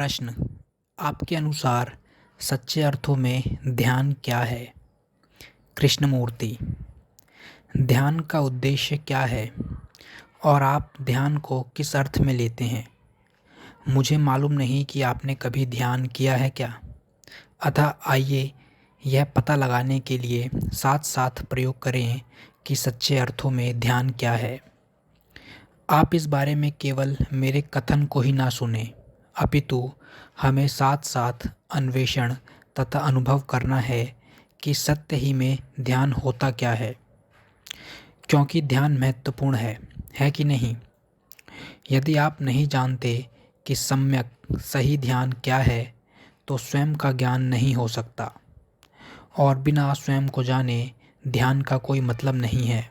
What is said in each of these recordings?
प्रश्न। आपके अनुसार सच्चे अर्थों में ध्यान क्या है? कृष्णमूर्ति। ध्यान का उद्देश्य क्या है और आप ध्यान को किस अर्थ में लेते हैं? मुझे मालूम नहीं कि आपने कभी ध्यान किया है क्या, अतः आइए यह पता लगाने के लिए साथ साथ प्रयोग करें कि सच्चे अर्थों में ध्यान क्या है। आप इस बारे में केवल मेरे कथन को ही ना सुने, अपितु हमें साथ साथ अन्वेषण तथा अनुभव करना है कि सत्य ही में ध्यान होता क्या है, क्योंकि ध्यान महत्वपूर्ण है कि नहीं? यदि आप नहीं जानते कि सम्यक सही ध्यान क्या है तो स्वयं का ज्ञान नहीं हो सकता, और बिना स्वयं को जाने ध्यान का कोई मतलब नहीं है।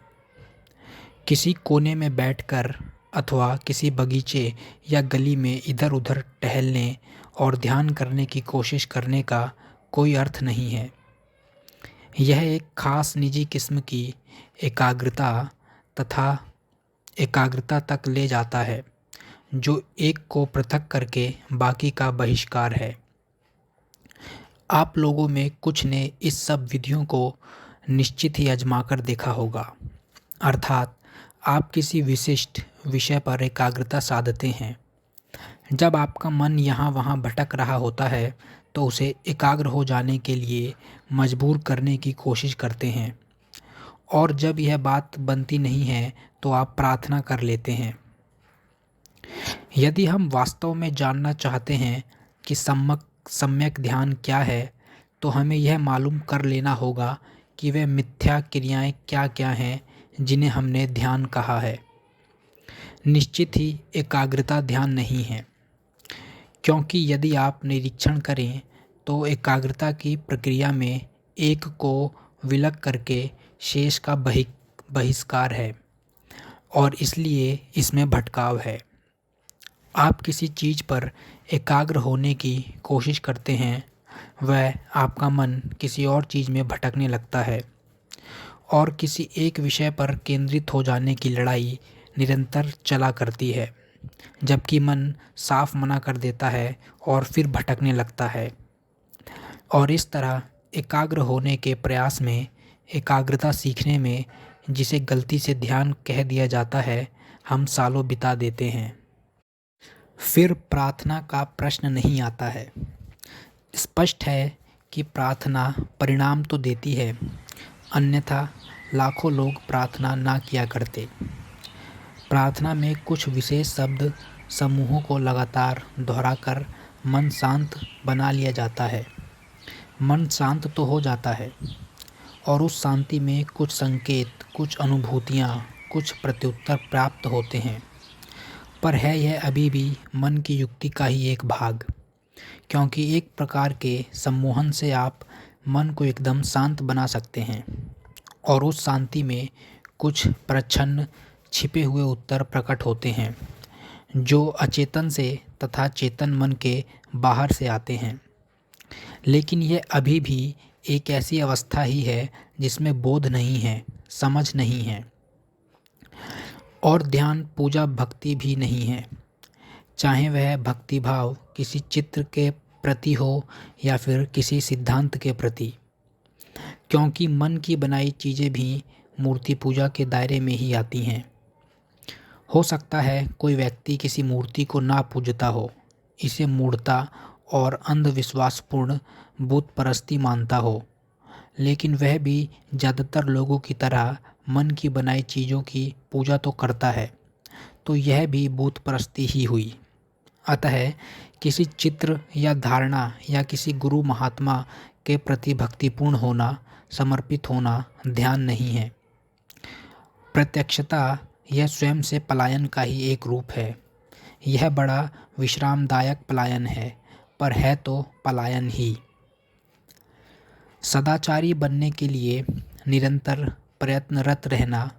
किसी कोने में बैठकर अथवा किसी बगीचे या गली में इधर उधर टहलने और ध्यान करने की कोशिश करने का कोई अर्थ नहीं है। यह एक खास निजी किस्म की एकाग्रता तथा एकाग्रता तक ले जाता है, जो एक को पृथक करके बाकी का बहिष्कार है। आप लोगों में कुछ ने इस सब विधियों को निश्चित ही आजमाकर देखा होगा, अर्थात आप किसी विशिष्ट विषय पर एकाग्रता साधते हैं। जब आपका मन यहाँ वहाँ भटक रहा होता है तो उसे एकाग्र हो जाने के लिए मजबूर करने की कोशिश करते हैं, और जब यह बात बनती नहीं है तो आप प्रार्थना कर लेते हैं। यदि हम वास्तव में जानना चाहते हैं कि सम्यक ध्यान क्या है, तो हमें यह मालूम कर लेना होगा कि वे मिथ्या क्रियाएं क्या क्या हैं जिन्हें हमने ध्यान कहा है। निश्चित ही एकाग्रता ध्यान नहीं है, क्योंकि यदि आप निरीक्षण करें तो एकाग्रता की प्रक्रिया में एक को विलग करके शेष का बहिष्कार है, और इसलिए इसमें भटकाव है। आप किसी चीज़ पर एकाग्र होने की कोशिश करते हैं, वह आपका मन किसी और चीज़ में भटकने लगता है, और किसी एक विषय पर केंद्रित हो जाने की लड़ाई निरंतर चला करती है, जबकि मन साफ मना कर देता है और फिर भटकने लगता है। और इस तरह एकाग्र होने के प्रयास में, एकाग्रता सीखने में, जिसे गलती से ध्यान कह दिया जाता है, हम सालों बिता देते हैं। फिर प्रार्थना का प्रश्न नहीं आता है। स्पष्ट है कि प्रार्थना परिणाम तो देती है, अन्यथा लाखों लोग प्रार्थना ना किया करते। प्रार्थना में कुछ विशेष शब्द समूहों को लगातार दोहराकर मन शांत बना लिया जाता है। मन शांत तो हो जाता है, और उस शांति में कुछ संकेत, कुछ अनुभूतियाँ, कुछ प्रत्युत्तर प्राप्त होते हैं। पर है यह अभी भी मन की युक्ति का ही एक भाग, क्योंकि एक प्रकार के सम्मोहन से आप मन को एकदम शांत बना सकते हैं, और उस शांति में कुछ प्रच्छन्न छिपे हुए उत्तर प्रकट होते हैं, जो अचेतन से तथा चेतन मन के बाहर से आते हैं। लेकिन यह अभी भी एक ऐसी अवस्था ही है जिसमें बोध नहीं है, समझ नहीं है, और ध्यान पूजा भक्ति भी नहीं है, चाहे वह भक्ति भाव किसी चित्र के प्रति हो या फिर किसी सिद्धांत के प्रति, क्योंकि मन की बनाई चीज़ें भी मूर्ति पूजा के दायरे में ही आती हैं। हो सकता है कोई व्यक्ति किसी मूर्ति को ना पूजता हो, इसे मूढ़ता और अंधविश्वासपूर्ण बुत परस्ती मानता हो, लेकिन वह भी ज़्यादातर लोगों की तरह मन की बनाई चीज़ों की पूजा तो करता है, तो यह भी बुत परस्ती ही हुई। अतः किसी चित्र या धारणा या किसी गुरु महात्मा के प्रति भक्तिपूर्ण होना, समर्पित होना ध्यान नहीं है। प्रत्यक्षता यह स्वयं से पलायन का ही एक रूप है। यह बड़ा विश्रामदायक पलायन है, पर है तो पलायन ही। सदाचारी बनने के लिए निरंतर प्रयत्नरत रहना,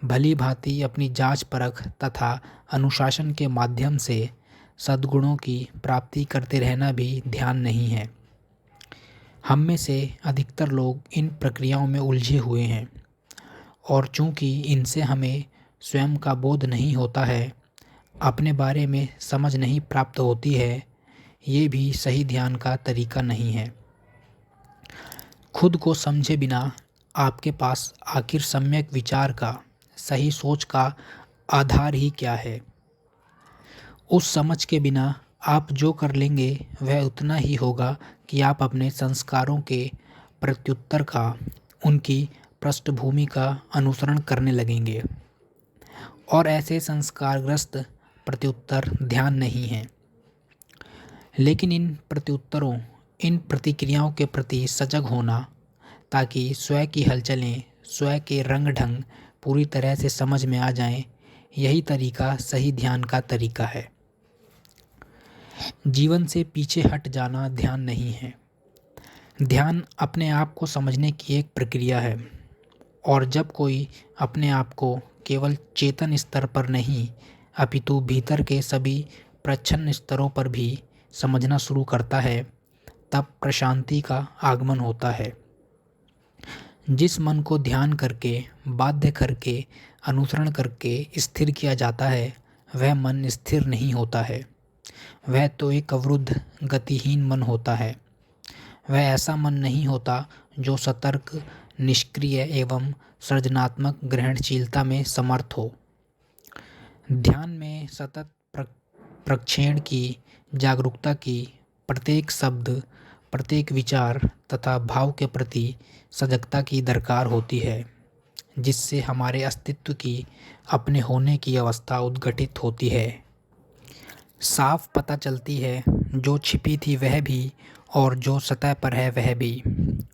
भली भांति अपनी जांच परख तथा अनुशासन के माध्यम से सद्गुणों की प्राप्ति करते रहना भी ध्यान नहीं है। हम में से अधिकतर लोग इन प्रक्रियाओं में उलझे हुए हैं, और चूंकि इनसे हमें स्वयं का बोध नहीं होता है, अपने बारे में समझ नहीं प्राप्त होती है, ये भी सही ध्यान का तरीका नहीं है। खुद को समझे बिना आपके पास आखिर सम्यक विचार का, सही सोच का आधार ही क्या है? उस समझ के बिना आप जो कर लेंगे वह उतना ही होगा कि आप अपने संस्कारों के प्रत्युत्तर का, उनकी पृष्ठभूमि का अनुसरण करने लगेंगे। और ऐसे संस्कारग्रस्त प्रत्युत्तर ध्यान नहीं हैं। लेकिन इन प्रत्युत्तरों, इन प्रतिक्रियाओं के प्रति सजग होना, ताकि स्वयं की हलचलें, स्वयं के रंग ढंग पूरी तरह से समझ में आ जाएं, यही तरीका सही ध्यान का तरीका है। जीवन से पीछे हट जाना ध्यान नहीं है। ध्यान अपने आप को समझने की एक प्रक्रिया है। और जब कोई अपने आप को केवल चेतन स्तर पर नहीं, अपितु भीतर के सभी प्रच्छन्न स्तरों पर भी समझना शुरू करता है, तब प्रशांति का आगमन होता है। जिस मन को ध्यान करके, बाध्य करके, अनुसरण करके स्थिर किया जाता है, वह मन स्थिर नहीं होता है। वह तो एक अवरुद्ध, गतिहीन मन होता है। वह ऐसा मन नहीं होता जो सतर्क, निष्क्रिय एवं सृजनात्मक ग्रहणशीलता में समर्थ हो। ध्यान में सतत प्रक्षेपण की, जागरूकता की, प्रत्येक शब्द, प्रत्येक विचार तथा भाव के प्रति सजगता की दरकार होती है, जिससे हमारे अस्तित्व की, अपने होने की अवस्था उद्घटित होती है। साफ पता चलती है जो छिपी थी वह भी, और जो सतह पर है वह भी।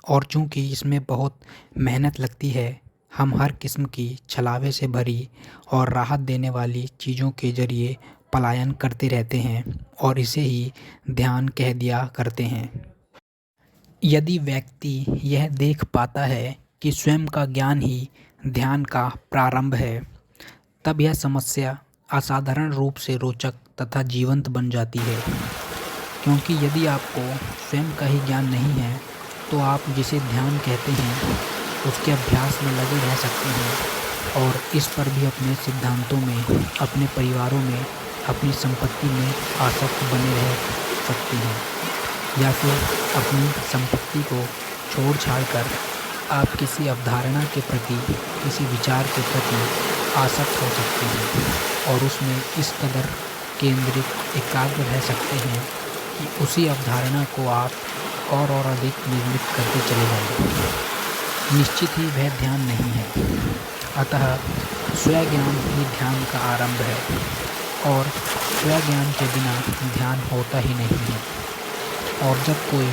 और चूंकि इसमें बहुत मेहनत लगती है, हम हर किस्म की छलावे से भरी और राहत देने वाली चीज़ों के जरिए पलायन करते रहते हैं और इसे ही ध्यान कह दिया करते हैं। यदि व्यक्ति यह देख पाता है कि स्वयं का ज्ञान ही ध्यान का प्रारंभ है, तब यह समस्या असाधारण रूप से रोचक तथा जीवंत बन जाती है। क्योंकि यदि आपको स्वयं का ही ज्ञान नहीं है, तो आप जिसे ध्यान कहते हैं उसके अभ्यास में लगे रह सकते हैं और इस पर भी अपने सिद्धांतों में, अपने परिवारों में, अपनी संपत्ति में आसक्त बने रह सकते हैं। या फिर अपनी संपत्ति को छोड़ छाड़ कर आप किसी अवधारणा के प्रति, किसी विचार के प्रति आसक्त हो सकते हैं और उसमें इस कदर केंद्रित, एकाग्र रह सकते हैं कि उसी अवधारणा को आप और अधिक निर्मित करते चले जाएंगे। निश्चित ही वह ध्यान नहीं है। अतः स्वज्ञान ही ध्यान का आरंभ है और स्वज्ञान के बिना ध्यान होता ही नहीं है। और जब कोई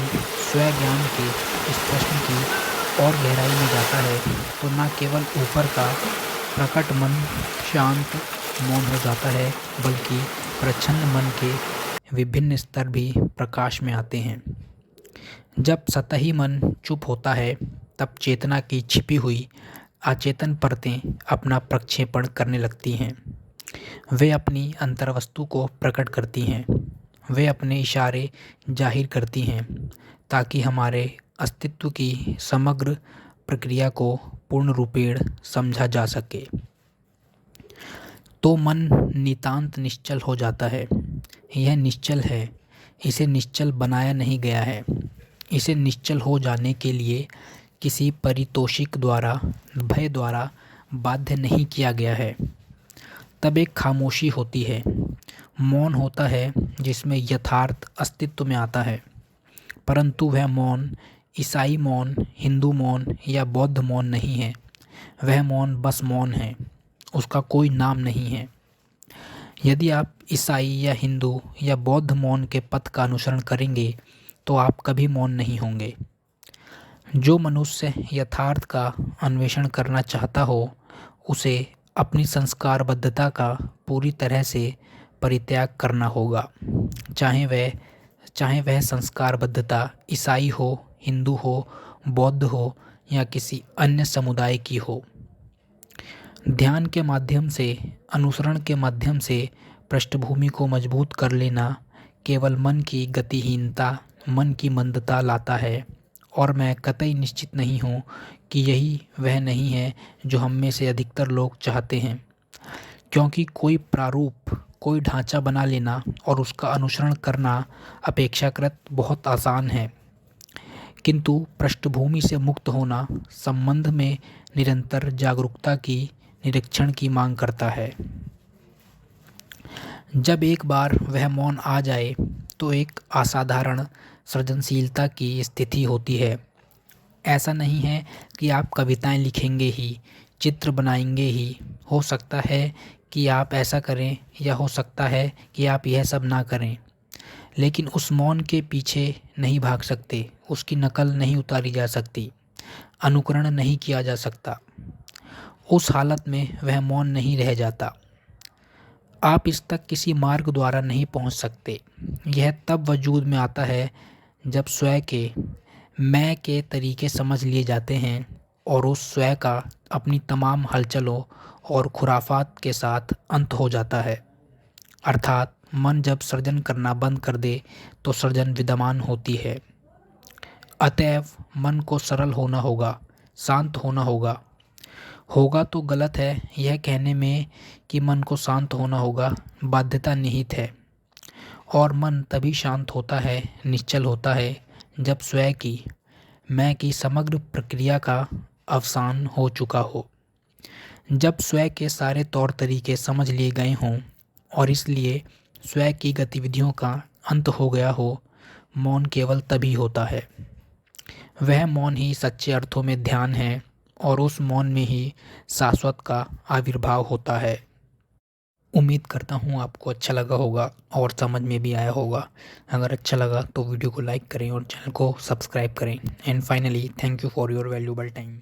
स्वज्ञान के इस प्रश्न की और गहराई में जाता है, तो न केवल ऊपर का प्रकट मन शांत, मौन हो जाता है, बल्कि प्रच्छन्न मन के विभिन्न स्तर भी प्रकाश में आते हैं। जब सतही मन चुप होता है, तब चेतना की छिपी हुई अचेतन परतें अपना प्रक्षेपण करने लगती हैं। वे अपनी अंतर्वस्तु को प्रकट करती हैं। वे अपने इशारे जाहिर करती हैं, ताकि हमारे अस्तित्व की समग्र प्रक्रिया को पूर्ण रूपेण समझा जा सके। तो मन नितांत निश्चल हो जाता है। यह निश्चल है, इसे निश्चल बनाया नहीं गया है। इसे निश्चल हो जाने के लिए किसी परितोषिक द्वारा, भय द्वारा बाध्य नहीं किया गया है। तब एक खामोशी होती है, मौन होता है, जिसमें यथार्थ अस्तित्व में आता है। परंतु वह मौन ईसाई मौन, हिंदू मौन या बौद्ध मौन नहीं है। वह मौन बस मौन है, उसका कोई नाम नहीं है। यदि आप ईसाई या हिंदू या बौद्ध मौन के पथ का अनुसरण करेंगे, तो आप कभी मौन नहीं होंगे। जो मनुष्य यथार्थ का अन्वेषण करना चाहता हो, उसे अपनी संस्कारबद्धता का पूरी तरह से परित्याग करना होगा, चाहे वह संस्कारबद्धता ईसाई हो, हिंदू हो, बौद्ध हो या किसी अन्य समुदाय की हो। ध्यान के माध्यम से, अनुसरण के माध्यम से पृष्ठभूमि को मजबूत कर लेना केवल मन की गतिहीनता, मन की मंदता लाता है। और मैं कतई निश्चित नहीं हूँ कि यही वह नहीं है जो हम में से अधिकतर लोग चाहते हैं। क्योंकि कोई प्रारूप, कोई ढांचा बना लेना और उसका अनुसरण करना अपेक्षाकृत बहुत आसान है, किंतु पृष्ठभूमि से मुक्त होना संबंध में निरंतर जागरूकता की निरीक्षण की मांग करता है। जब एक बार वह मौन आ जाए तो एक असाधारण सृजनशीलता की स्थिति होती है। ऐसा नहीं है कि आप कविताएं लिखेंगे ही, चित्र बनाएंगे ही। हो सकता है कि आप ऐसा करें या हो सकता है कि आप यह सब ना करें, लेकिन उस मौन के पीछे नहीं भाग सकते, उसकी नकल नहीं उतारी जा सकती, अनुकरण नहीं किया जा सकता। उस हालत में वह मौन नहीं रह जाता। आप इस तक किसी मार्ग द्वारा नहीं पहुंच सकते। यह तब वजूद में आता है जब स्वयं के मैं के तरीके समझ लिए जाते हैं और उस स्वयं का अपनी तमाम हलचलों और खुराफात के साथ अंत हो जाता है। अर्थात मन जब सृजन करना बंद कर दे तो सृजन विद्यमान होती है। अतएव मन को सरल होना होगा, शांत होना होगा। होगा तो गलत है यह कहने में कि मन को शांत होना होगा, बाध्यता निहित है। और मन तभी शांत होता है, निश्चल होता है, जब स्वयं की मैं की समग्र प्रक्रिया का अवसान हो चुका हो, जब स्वयं के सारे तौर तरीके समझ लिए गए हों और इसलिए स्वयं की गतिविधियों का अंत हो गया हो। मौन केवल तभी होता है। वह मौन ही सच्चे अर्थों में ध्यान है और उस मौन में ही शाश्वत का आविर्भाव होता है। उम्मीद करता हूँ आपको अच्छा लगा होगा और समझ में भी आया होगा। अगर अच्छा लगा तो वीडियो को लाइक करें और चैनल को सब्सक्राइब करें। And finally thank you for your valuable time.